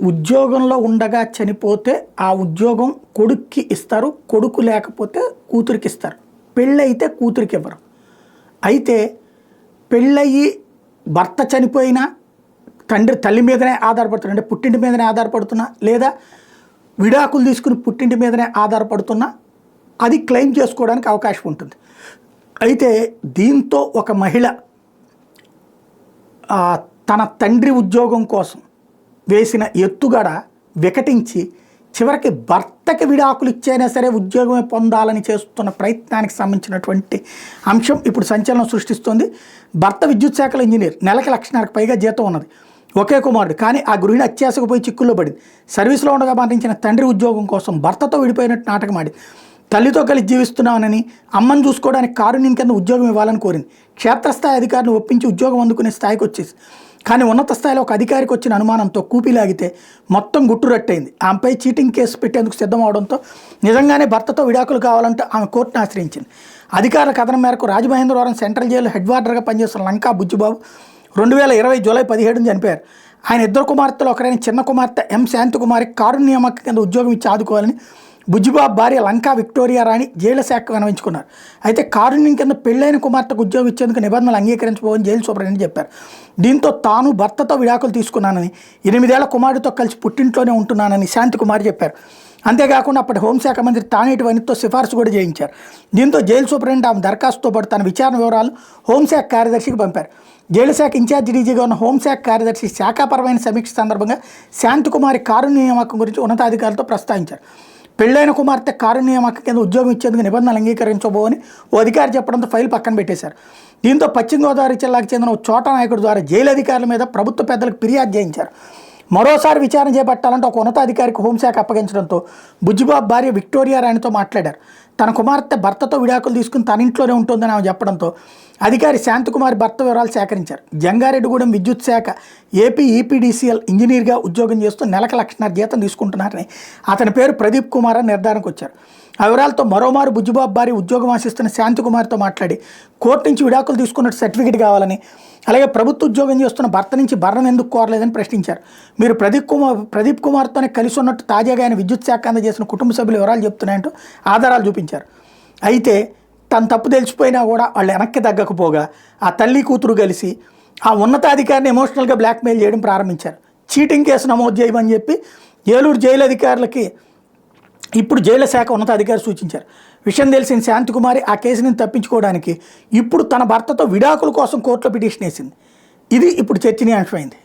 ఉద్యోగంలో ఉండగా చనిపోతే ఆ ఉద్యోగం కొడుక్కి ఇస్తారు, కొడుకు లేకపోతే కూతురికి ఇస్తారు. పెళ్ళైతే కూతురికి ఇవ్వరు. అయితే పెళ్ళయి భర్త చనిపోయినా తల్లి మీదనే ఆధారపడుతున్నా, అంటే పుట్టింటి మీదనే ఆధారపడుతున్నా, లేదా విడాకులు తీసుకుని పుట్టింటి మీదనే ఆధారపడుతున్నా అది క్లెయిమ్ చేసుకోవడానికి అవకాశం ఉంటుంది. అయితే దీంతో ఒక మహిళ తన తండ్రి ఉద్యోగం కోసం వేసిన ఎత్తుగడ వికటించి చివరికి భర్తకి విడాకులు ఇచ్చైనా సరే ఉద్యోగమే పొందాలని చేస్తున్న ప్రయత్నానికి సంబంధించినటువంటి అంశం ఇప్పుడు సంచలనం సృష్టిస్తోంది. భర్త విద్యుత్ శాఖలో ఇంజనీర్, నెలకి 1,00,000 పైగా జీతం ఉన్నది, ఒకే కుమారుడు. కానీ ఆ గృహిణి అత్యాశకు పోయి చిక్కుల్లో పడింది. సర్వీస్లో ఉండగా మరణించిన తండ్రి ఉద్యోగం కోసం భర్తతో విడిపోయినట్టు నాటకం ఆడి తల్లితో కలిసి జీవిస్తున్నానని అమ్మని చూసుకోవడానికి కారుణ్యం కింద ఉద్యోగం ఇవ్వాలని కోరింది. క్షేత్రస్థాయి అధికారులను ఒప్పించి ఉద్యోగం అందుకునే స్థాయికి వచ్చేసి, కానీ ఉన్నత స్థాయిలో ఒక అధికారికి వచ్చిన అనుమానంతో కూపీలాగితే మొత్తం గుట్టురట్టయింది. ఆమెపై చీటింగ్ కేసు పెట్టేందుకు సిద్ధం అవడంతో నిజంగానే భర్తతో విడాకులు కావాలంటే ఆమె కోర్టును ఆశ్రయించింది. అధికారుల కథనం మేరకు రాజమహేంద్రవరం సెంట్రల్ జైలు హెడ్ వార్డర్గా పనిచేస్తున్న లంకా బుజ్జిబాబు 2020 జూలై 17 చనిపోయారు. ఆయన ఇద్దరు కుమార్తెలు ఒకరైన చిన్న కుమార్తె ఎం శాంతికుమారి కారుణ్యమక్క కింద ఉద్యోగం ఇచ్చి ఆదుకోవాలని బుజ్జిబాబు భార్య లంకా విక్టోరియా రాణి జైలు శాఖ వినవించుకున్నారు. అయితే కారుణ్యం కింద పెళ్లైన కుమార్తెకు ఉద్యోగం ఇచ్చేందుకు నిబంధనలు అంగీకరించబోవని జైలు సూపరింటెండెంట్ చెప్పారు. దీంతో తాను భర్తతో విడాకులు తీసుకున్నానని, 8 ఏళ్ల కుమారుడితో కలిసి పుట్టింట్లోనే ఉంటున్నానని శాంతికుమారి చెప్పారు. అంతేకాకుండా అప్పటి హోంశాఖ మంత్రి తానేటి వనితో సిఫార్సు కూడా చేయించారు. దీంతో జైలు సూపరింటెండెంట్ ఆమె దరఖాస్తుతో పాటు తన విచారణ వివరాలు హోంశాఖ కార్యదర్శికి పంపారు. జైలు శాఖ ఇన్ఛార్జి డీజీగా ఉన్న హోంశాఖ కార్యదర్శి శాఖాపరమైన సమీక్ష సందర్భంగా శాంతికుమారి కారుణ్య నియామకం గురించి ఉన్నతాధికారులతో ప్రస్తావించారు. పెళ్లైన కుమార్తె కారుణ్య నియామకం కింద ఉద్యోగం ఇచ్చేందుకు నిబంధనలు అంగీకరించబోవని ఓ అధికారి చెప్పడంతో ఫైల్ పక్కన పెట్టేశారు. దీంతో పశ్చిమ గోదావరి జిల్లాకు చెందిన ఓ చోట నాయకుడి ద్వారా జైలు అధికారుల మీద ప్రభుత్వ పెద్దలకు ఫిర్యాదు చేయించారు. మరోసారి విచారణ చేపట్టాలంటే ఒక ఉన్నతాధికారికి హోంశాఖ అప్పగించడంతో బుజ్జిబాబు భార్య విక్టోరియా రాణితో మాట్లాడారు. తన కుమార్తె భర్తతో విడాకులు తీసుకుని తన ఇంట్లోనే ఉంటుందని ఆమె చెప్పడంతో అధికారి శాంతికుమారి భర్త వివరాలు సేకరించారు. జంగారెడ్డిగూడెం విద్యుత్ శాఖ ఏపీ ఈపీడీసీఎల్ ఇంజనీర్గా ఉద్యోగం చేస్తూ నెలకు 1,00,000 జీతం తీసుకుంటున్నారని అతని పేరు ప్రదీప్ కుమార్ అని నిర్ధారణకు వచ్చారు. ఆ వివరాలతో మరోమారు బుజ్జిబాబు భార్య ఉద్యోగం ఆశిస్తున్న శాంతికుమారితో మాట్లాడి కోర్టు నుంచి విడాకులు తీసుకున్నట్టు సర్టిఫికేట్ కావాలని, అలాగే ప్రభుత్వ ఉద్యోగం చేస్తున్న భర్త నుంచి భరణం ఎందుకు కోరలేదని ప్రశ్నించారు. మీరు ప్రదీప్ కుమార్తోనే కలిసి ఉన్నట్టు తాజాగా ఆయన విద్యుత్ శాఖ అందజేసిన కుటుంబ సభ్యులు వివరాలు చెప్తున్నాయంటూ ఆధారాలు చూపించారు. అయితే తను తప్పు తెలిసిపోయినా కూడా వాళ్ళు వెనక్కి తగ్గకపోగా ఆ తల్లి కూతురు కలిసి ఆ ఉన్నతాధికారిని ఎమోషనల్గా బ్లాక్మెయిల్ చేయడం ప్రారంభించారు. చీటింగ్ కేసు నమోదు చేయమని చెప్పి ఏలూరు జైలు అధికారులకి ఇప్పుడు జైలు శాఖ ఉన్నతాధికారి సూచించారు. విషయం తెలిసిన శాంతికుమారి ఆ కేసుని తప్పించుకోవడానికి ఇప్పుడు తన భర్తతో విడాకుల కోసం కోర్టులో పిటిషన్ వేసింది. ఇది ఇప్పుడు చర్చనీయాంశమైంది.